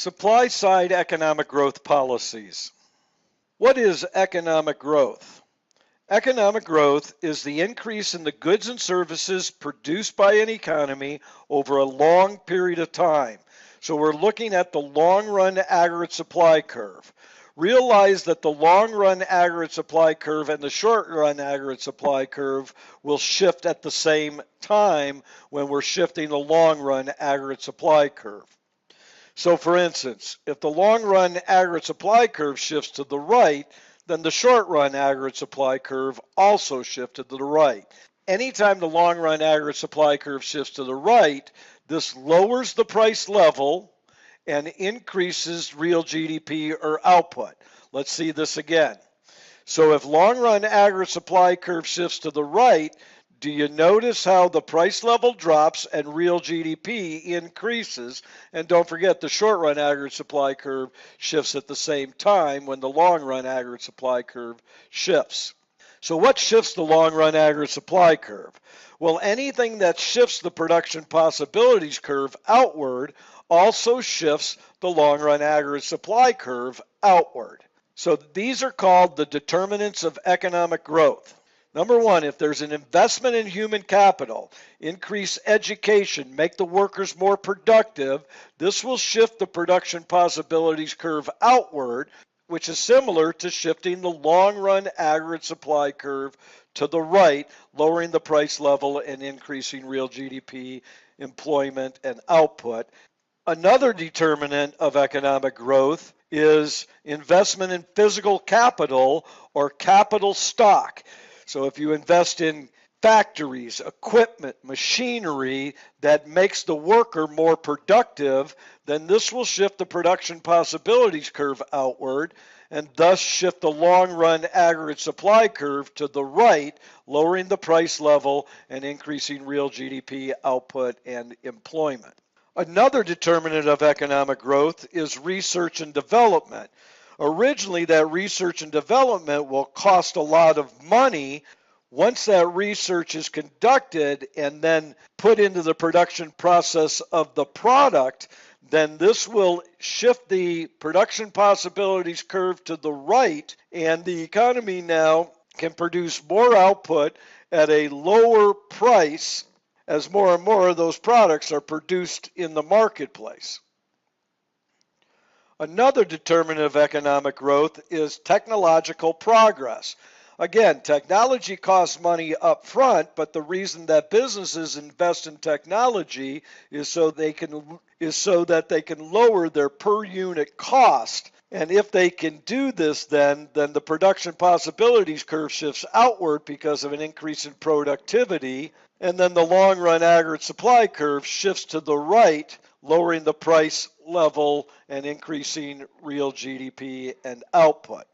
Supply side economic growth policies. What is economic growth? Economic growth is the increase in the goods and services produced by an economy over a long period of time. So we're looking at the long run aggregate supply curve. Realize that the long run aggregate supply curve and the short run aggregate supply curve will shift at the same time when we're shifting the long run aggregate supply curve. So for instance, if the long run aggregate supply curve shifts to the right, then the short run aggregate supply curve also shifted to the right. Anytime the long run aggregate supply curve shifts to the right, this lowers the price level and increases real GDP or output. Let's see this again. So if long run aggregate supply curve shifts to the right, do you notice how the price level drops and real GDP increases? And don't forget, the short run aggregate supply curve shifts at the same time when the long run aggregate supply curve shifts. So what shifts the long run aggregate supply curve? Well, anything that shifts the production possibilities curve outward also shifts the long run aggregate supply curve outward. So these are called the determinants of economic growth. Number one, if there's an investment in human capital, increase education, make the workers more productive, this will shift the production possibilities curve outward, which is similar to shifting the long-run aggregate supply curve to the right, lowering the price level and increasing real GDP, employment, and output. Another determinant of economic growth is investment in physical capital or capital stock. So if you invest in factories, equipment, machinery that makes the worker more productive, then this will shift the production possibilities curve outward and thus shift the long-run aggregate supply curve to the right, lowering the price level and increasing real GDP, output, and employment. Another determinant of economic growth is research and development. Originally, that research and development will cost a lot of money. Once that research is conducted and then put into the production process of the product, then this will shift the production possibilities curve to the right, and the economy now can produce more output at a lower price as more and more of those products are produced in the marketplace. Another determinant of economic growth is technological progress. Again, technology costs money up front, but the reason that businesses invest in technology is so that they can lower their per unit cost. And if they can do this, then the production possibilities curve shifts outward because of an increase in productivity, and then the long run aggregate supply curve shifts to the right, lowering the price level and increasing real GDP and output.